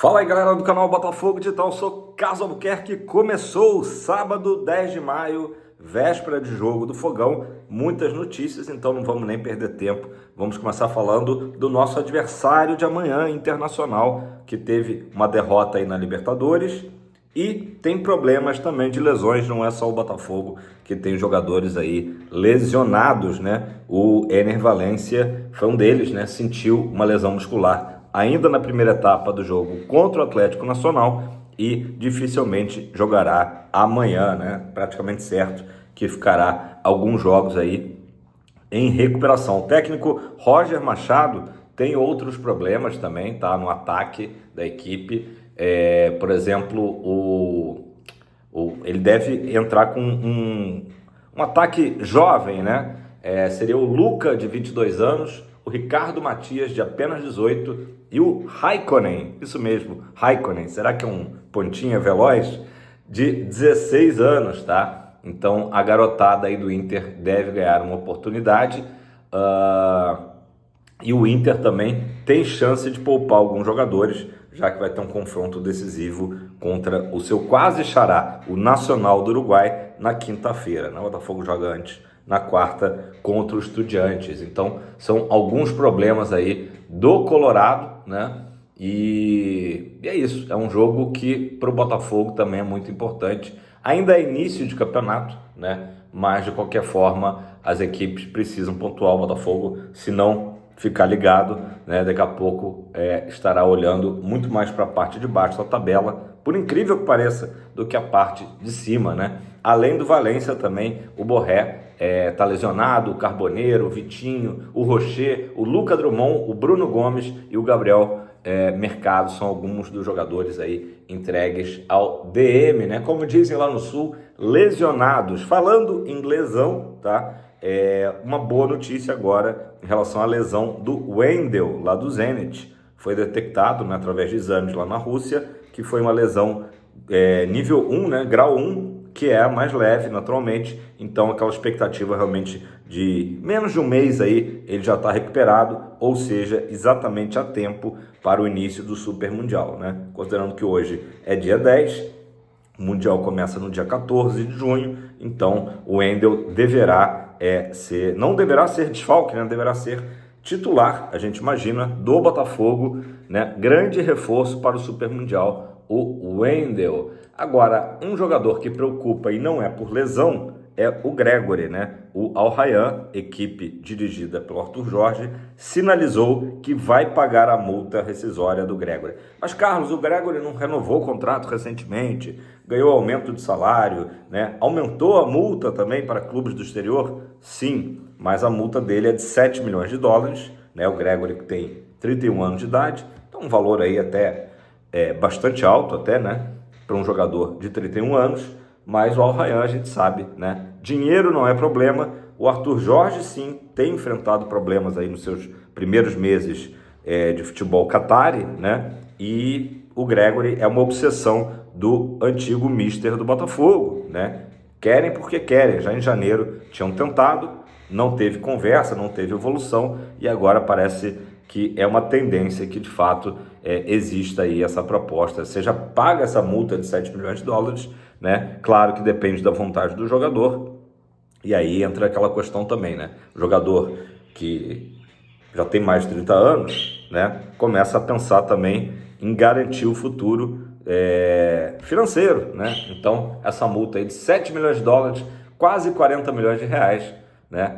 Fala aí, galera do canal Botafogo Digital, eu sou Carlos Albuquerque. Começou sábado 10 de maio, véspera de jogo do Fogão, muitas notícias, então não vamos nem perder tempo. Vamos começar falando do nosso adversário de amanhã, Internacional, que teve uma derrota aí na Libertadores e tem problemas também de lesões, não é só o Botafogo que tem jogadores aí lesionados, né? O Ener Valencia foi um deles, né? Sentiu uma lesão muscular ainda na primeira etapa do jogo contra o Atlético Nacional e dificilmente jogará amanhã, né? Praticamente certo que ficará alguns jogos aí em recuperação. O técnico Roger Machado tem outros problemas também, tá? No ataque da equipe. Por exemplo, ele deve entrar com um ataque jovem, né? Seria o Luca, de 22 anos, o Ricardo Matias, de apenas 18, e o Raikkonen, isso mesmo, Raikkonen, será que é um pontinha veloz? De 16 anos, tá? Então a garotada aí do Inter deve ganhar uma oportunidade. E o Inter também tem chance de poupar alguns jogadores, já que vai ter um confronto decisivo contra o seu quase xará, o Nacional do Uruguai, na quinta-feira. O Botafogo joga antes, na quarta, contra os Estudiantes. Então, são alguns problemas aí do Colorado, né? E é isso, é um jogo que para o Botafogo também é muito importante. Ainda é início de campeonato, né? Mas, de qualquer forma, as equipes precisam pontuar o Botafogo, senão ficar ligado, né? Daqui a pouco estará olhando muito mais para a parte de baixo da tabela, por incrível que pareça, do que a parte de cima, né? Além do Valência também, o Borré tá lesionado, o Carboneiro, o Vitinho, o Rocher, o Luca Drummond, o Bruno Gomes e o Gabriel Mercado são alguns dos jogadores aí entregues ao DM, né? Como dizem lá no Sul, lesionados. Falando em lesão, tá? Uma boa notícia agora em relação à lesão do Wendel, lá do Zenit. Foi detectado, né, através de exames lá na Rússia, que foi uma lesão nível 1, né, grau 1, que é a mais leve, naturalmente. Então aquela expectativa realmente de menos de um mês aí, ele já está recuperado, ou seja, exatamente a tempo para o início do Super Mundial, né? Considerando que hoje é dia 10, o Mundial começa no dia 14 de junho, então o Wendel não deverá ser desfalque, né? Deverá ser titular, a gente imagina, do Botafogo, né? Grande reforço para o Super Mundial, o Wendel. Agora, um jogador que preocupa e não é por lesão é o Gregore, né? O Al Rayyan, equipe dirigida pelo Arthur Jorge, sinalizou que vai pagar a multa rescisória do Gregore. Mas, Carlos, o Gregore não renovou o contrato recentemente, ganhou aumento de salário, né? Aumentou a multa também para clubes do exterior? Sim, mas a multa dele é de 7 milhões de dólares, né? O Gregore que tem 31 anos de idade, então um valor aí até bastante alto até, né? Para um jogador de 31 anos, mas o Al Rayyan a gente sabe, né? Dinheiro não é problema. O Arthur Jorge, sim, tem enfrentado problemas aí nos seus primeiros meses de futebol qatari, né? E o Gregore é uma obsessão do antigo mister do Botafogo, né? Querem porque querem. Já em janeiro tinham tentado, não teve conversa, não teve evolução, e agora parece que é uma tendência que de fato exista aí essa proposta, seja paga essa multa de 7 milhões de dólares, né? Claro que depende da vontade do jogador, e aí entra aquela questão também, né? O jogador que já tem mais de 30 anos, né? Começa a pensar também em garantir o futuro financeiro, né? Então, essa multa aí de 7 milhões de dólares, quase 40 milhões de reais, né?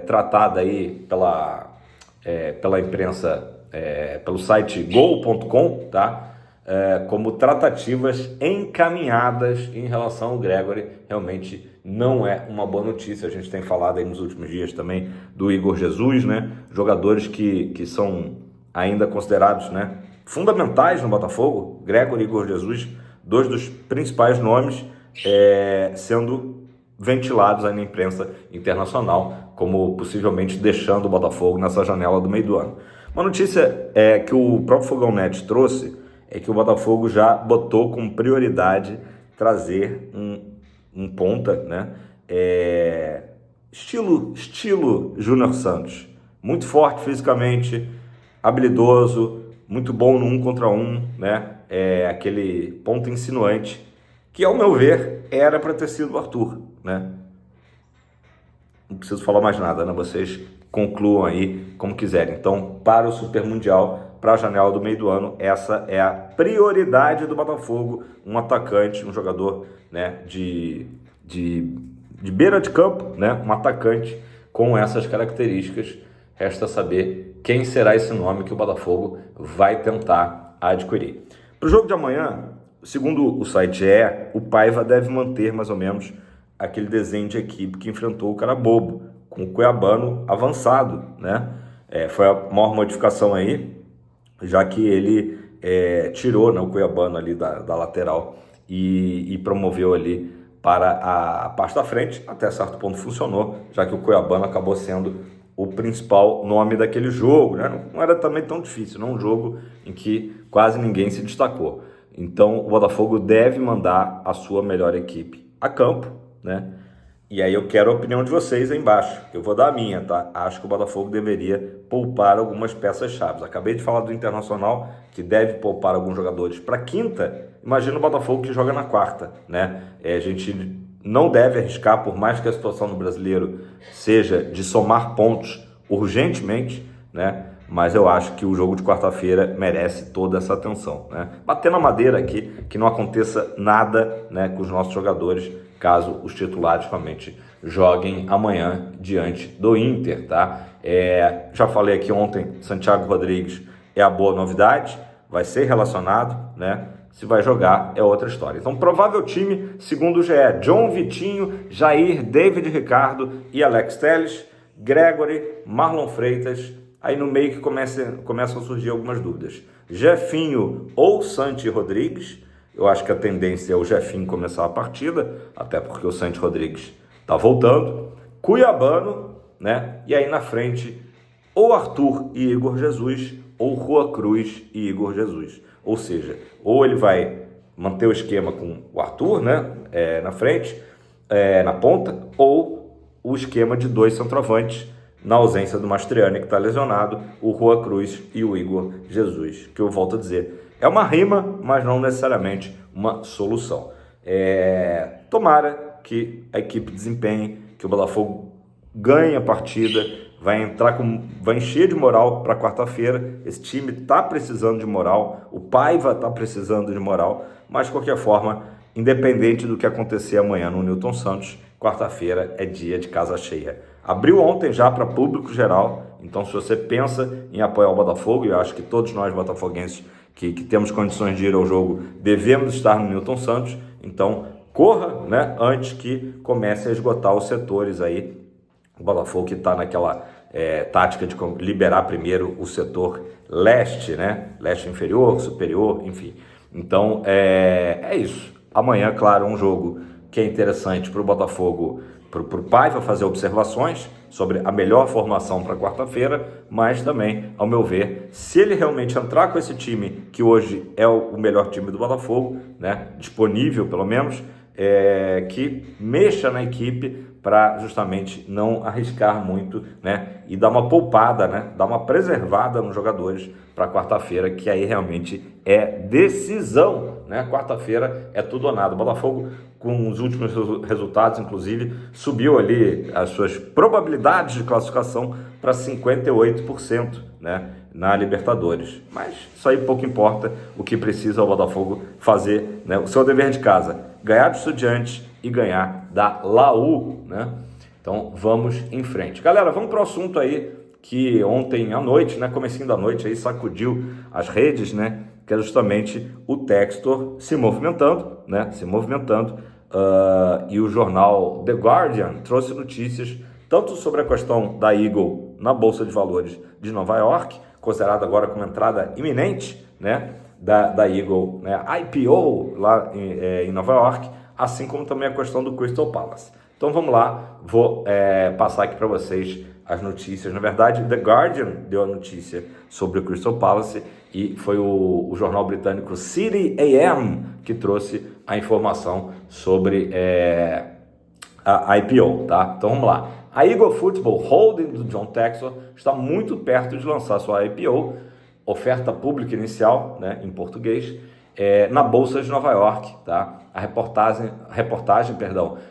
Tratada aí pela imprensa, pelo site gol.com, tá? Como tratativas encaminhadas em relação ao Gregore. Realmente não é uma boa notícia. A gente tem falado aí nos últimos dias também do Igor Jesus, né? Jogadores que são ainda considerados, né, fundamentais no Botafogo. Gregore e Igor Jesus, dois dos principais nomes, sendo ventilados aí na imprensa internacional como possivelmente deixando o Botafogo nessa janela do meio do ano. Uma notícia que o próprio Fogão Net trouxe é que o Botafogo já botou como prioridade trazer um ponta, né? Estilo Júnior Santos. Muito forte fisicamente, habilidoso, muito bom no 1 contra 1, né? Aquele ponto insinuante, que ao meu ver era para ter sido o Arthur, né? Não preciso falar mais nada, né? Vocês concluam aí como quiserem. Então, para o Super Mundial, para a janela do meio do ano, essa é a prioridade do Botafogo, um atacante, um jogador, né, de beira de campo, né, um atacante com essas características. Resta saber quem será esse nome que o Botafogo vai tentar adquirir. Para o jogo de amanhã, segundo o site o Paiva deve manter mais ou menos aquele desenho de equipe que enfrentou o Carabobo, com o Cuiabano avançado, né? Foi a maior modificação aí, já que ele tirou, né, o Cuiabano ali da lateral e promoveu ali para a parte da frente. Até certo ponto funcionou, já que o Cuiabano acabou sendo o principal nome daquele jogo, né? Não era também tão difícil, não, um jogo em que quase ninguém se destacou. Então o Botafogo deve mandar a sua melhor equipe a campo, né? E aí eu quero a opinião de vocês aí embaixo. Eu vou dar a minha, tá? Acho que o Botafogo deveria poupar algumas peças-chave. Acabei de falar do Internacional, que deve poupar alguns jogadores para quinta. Imagina o Botafogo que joga na quarta, né? A gente não deve arriscar, por mais que a situação no Brasileiro seja de somar pontos urgentemente, né? Mas eu acho que o jogo de quarta-feira merece toda essa atenção, né? Bater na madeira aqui, que não aconteça nada, né, com os nossos jogadores, caso os titulares realmente joguem amanhã diante do Inter, tá? Já falei aqui ontem, Santiago Rodrigues é a boa novidade, vai ser relacionado, né? Se vai jogar é outra história. Então, provável time, segundo o GE, John Vitinho, Jair, David Ricardo e Alex Telles, Gregory, Marlon Freitas. Aí no meio que começam a surgir algumas dúvidas. Jefinho ou Santi Rodrigues. Eu acho que a tendência é o Jefinho começar a partida, até porque o Santi Rodrigues está voltando. Cuiabano, né? E aí na frente, ou Arthur e Igor Jesus, ou Rua Cruz e Igor Jesus. Ou seja, ou ele vai manter o esquema com o Arthur, né, na frente, na ponta, ou o esquema de dois centroavantes, na ausência do Mastriani, que está lesionado, o Rua Cruz e o Igor Jesus, que eu volto a dizer, é uma rima, mas não necessariamente uma solução. Tomara que a equipe desempenhe, que o Botafogo ganhe a partida, vai encher de moral para quarta-feira. Esse time está precisando de moral, o Paiva está precisando de moral, mas de qualquer forma, independente do que acontecer amanhã no Newton Santos, quarta-feira é dia de casa cheia. Abriu ontem já para público geral, então se você pensa em apoiar o Botafogo, e eu acho que todos nós botafoguenses que temos condições de ir ao jogo, devemos estar no Newton Santos, então corra, né, antes que comece a esgotar os setores aí. O Botafogo que está naquela tática de liberar primeiro o setor leste, né? Leste inferior, superior, enfim. Então, é isso. Amanhã, claro, um jogo que é interessante para o Botafogo, para o Paiva fazer observações sobre a melhor formação para quarta-feira, mas também, ao meu ver, se ele realmente entrar com esse time, que hoje é o melhor time do Botafogo, né? Disponível pelo menos, que mexa na equipe para justamente não arriscar muito, né? E dar uma poupada, né? Dar uma preservada nos jogadores para quarta-feira, que aí realmente é decisão, né? Quarta-feira é tudo ou nada. O Botafogo, com os últimos resultados, inclusive, subiu ali as suas probabilidades de classificação para 58%, né? Na Libertadores. Mas isso aí pouco importa. O que precisa é o Botafogo fazer, né, o seu dever de casa, ganhar do Estudiantes e ganhar da Laú, né? Então vamos em frente. Galera, vamos para o assunto aí que ontem à noite, né, comecinho da noite aí sacudiu as redes, né, que é justamente o Textor se movimentando, né, e o jornal The Guardian trouxe notícias tanto sobre a questão da Eagle na Bolsa de Valores de Nova York, considerada agora como entrada iminente, né, da Eagle, né, IPO lá em Nova York, assim como também a questão do Crystal Palace. Então vamos lá, vou passar aqui para vocês as notícias. Na verdade, The Guardian deu a notícia sobre o Crystal Palace e foi o jornal britânico City AM que trouxe a informação sobre a IPO, tá? Então vamos lá. A Eagle Football Holding do John Textor está muito perto de lançar sua IPO, oferta pública inicial, né, em português, na Bolsa de Nova York, tá? A reportagem,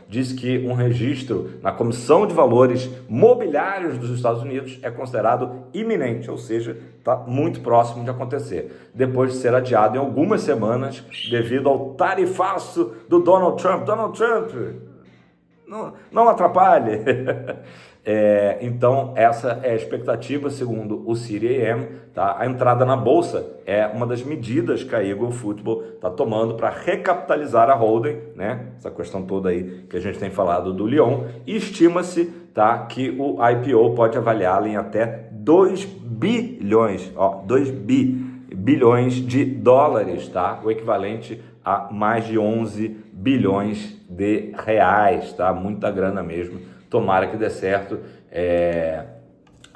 diz que um registro na Comissão de Valores Mobiliários dos Estados Unidos é considerado iminente, ou seja, está muito próximo de acontecer, depois de ser adiado em algumas semanas devido ao tarifaço do Donald Trump. Donald Trump, não atrapalhe. Então, essa é a expectativa, segundo o Citi AM, tá? A entrada na Bolsa é uma das medidas que a Eagle Football está tomando para recapitalizar a holding, né? Essa questão toda aí que a gente tem falado do Lyon, e estima-se, tá, que o IPO pode avaliá-la em até 2 bilhões, 2 bilhões de dólares, tá? O equivalente a mais de 11 bilhões de reais, tá? Muita grana mesmo. Tomara que dê certo.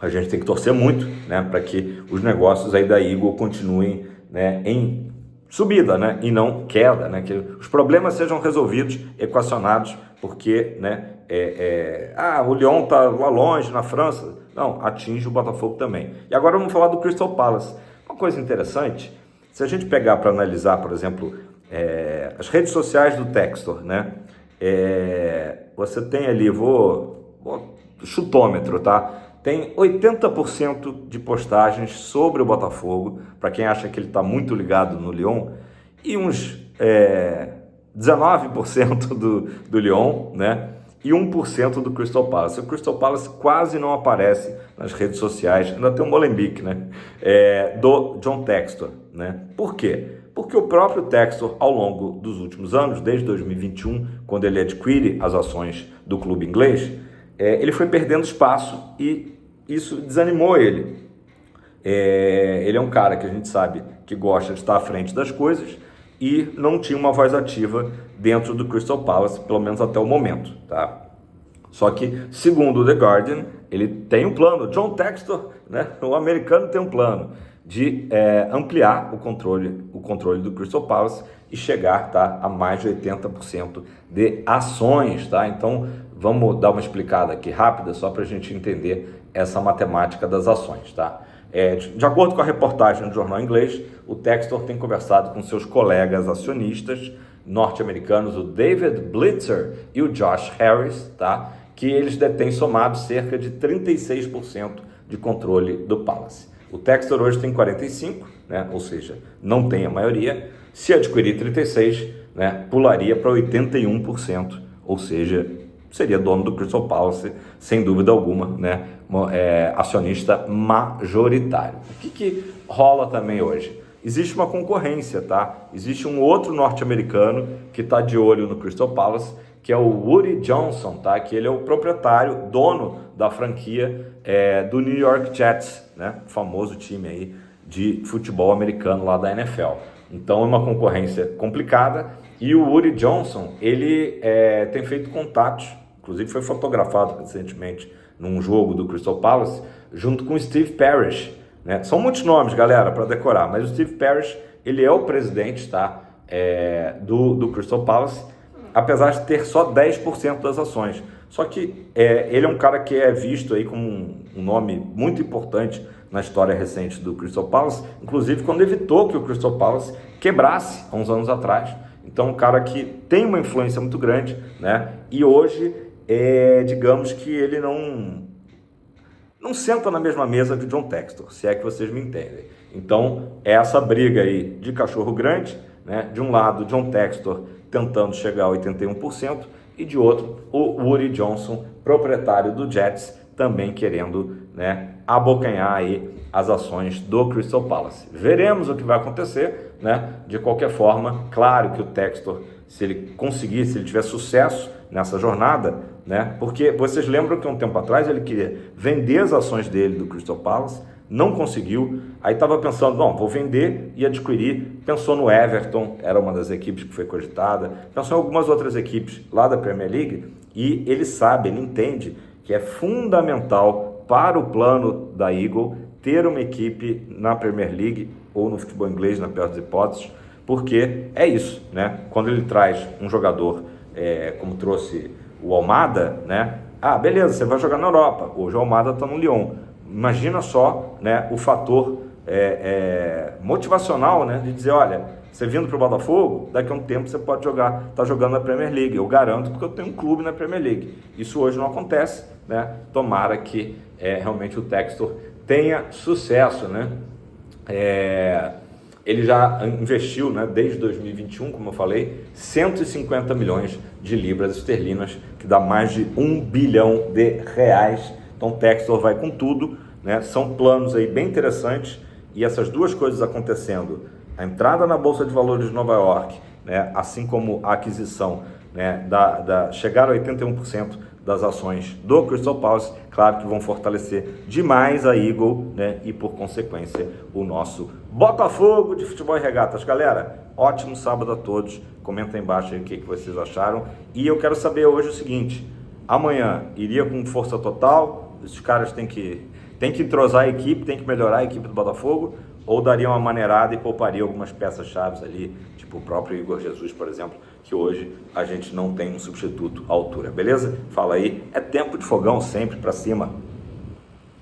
A gente tem que torcer muito, né, para que os negócios aí da Eagle continuem, né, em subida, né, e não queda, né, que os problemas sejam resolvidos, equacionados, porque, né, o Lyon está lá longe, na França. Não, atinge o Botafogo também. E agora vamos falar do Crystal Palace. Uma coisa interessante, se a gente pegar para analisar, por exemplo, as redes sociais do Textor, né, você tem ali, chutômetro, tá? Tem 80% de postagens sobre o Botafogo, para quem acha que ele está muito ligado no Lyon, e uns 19% do Lyon, né? E 1% do Crystal Palace. O Crystal Palace quase não aparece nas redes sociais, ainda tem um Molenbeek, né? Do John Textor, né? Por quê? Porque o próprio Textor, ao longo dos últimos anos, desde 2021, quando ele adquire as ações do clube inglês, ele foi perdendo espaço e isso desanimou ele. Ele é um cara que a gente sabe que gosta de estar à frente das coisas e não tinha uma voz ativa dentro do Crystal Palace, pelo menos até o momento, tá? Só que, segundo o The Guardian, ele tem um plano. John Textor, né, o americano, tem um plano de ampliar o controle do Crystal Palace e chegar, tá, a mais de 80% de ações, tá? Então, vamos dar uma explicada aqui rápida, só para a gente entender essa matemática das ações, tá? De acordo com a reportagem do jornal inglês, o Textor tem conversado com seus colegas acionistas norte-americanos, o David Blitzer e o Josh Harris, tá? Que eles detêm somados cerca de 36% de controle do Palace. O Textor hoje tem 45%, né? Ou seja, não tem a maioria. Se adquirir 36%, né, pularia para 81%, ou seja, seria dono do Crystal Palace, sem dúvida alguma, né? Acionista majoritário. O que rola também hoje? Existe uma concorrência, tá? Existe um outro norte-americano que está de olho no Crystal Palace, que é o Woody Johnson, tá? Que ele é o proprietário, dono da franquia do New York Jets, né? O famoso time aí de futebol americano lá da NFL. Então é uma concorrência complicada e o Woody Johnson, ele tem feito contatos, inclusive foi fotografado recentemente num jogo do Crystal Palace, junto com o Steve Parish, né? São muitos nomes, galera, para decorar, mas o Steve Parish, ele é o presidente, tá? Do Crystal Palace, apesar de ter só 10% das ações. Só que ele é um cara que é visto aí como um nome muito importante na história recente do Crystal Palace, inclusive quando evitou que o Crystal Palace quebrasse há uns anos atrás. Então, um cara que tem uma influência muito grande, né? E hoje, digamos que ele não senta na mesma mesa que o John Textor, se é que vocês me entendem. Então, é essa briga aí de cachorro grande, né? De um lado, John Textor tentando chegar a 81%, e de outro, o Woody Johnson, proprietário do Jets, também querendo, né, abocanhar aí as ações do Crystal Palace. Veremos o que vai acontecer, né? De qualquer forma, claro que o Textor, se ele conseguir, se ele tiver sucesso nessa jornada, né? Porque vocês lembram que um tempo atrás ele queria vender as ações dele do Crystal Palace, não conseguiu, aí estava pensando, não, vou vender e adquirir, pensou no Everton, era uma das equipes que foi cogitada, pensou em algumas outras equipes lá da Premier League, e ele sabe, ele entende que é fundamental para o plano da Eagle ter uma equipe na Premier League ou no futebol inglês, na pior das hipóteses, porque é isso, né? Quando ele traz um jogador, como trouxe o Almada, né? Ah, beleza, você vai jogar na Europa, hoje o Almada está no Lyon. Imagina só, né, o fator motivacional, né? De dizer, olha, você vindo para o Botafogo, daqui a um tempo você pode tá jogando na Premier League. Eu garanto, porque eu tenho um clube na Premier League. Isso hoje não acontece, né? Tomara que realmente o Textor tenha sucesso, né? Ele já investiu, né, desde 2021, como eu falei, 150 milhões de libras esterlinas, que dá mais de 1 bilhão de reais. Então o Textor vai com tudo, né? São planos aí bem interessantes, e essas duas coisas acontecendo, a entrada na Bolsa de Valores de Nova York, né, assim como a aquisição, né, chegar a 81% das ações do Crystal Palace, claro que vão fortalecer demais a Eagle, né, e por consequência o nosso Botafogo de Futebol e Regatas. Galera, ótimo sábado a todos, comenta aí embaixo aí o que vocês acharam, e eu quero saber hoje o seguinte: amanhã iria com força total, esses caras têm que entrosar a equipe, tem que melhorar a equipe do Botafogo, ou daria uma maneirada e pouparia algumas peças-chave ali, tipo o próprio Igor Jesus, por exemplo, que hoje a gente não tem um substituto à altura, beleza? Fala aí, é tempo de fogão sempre pra cima.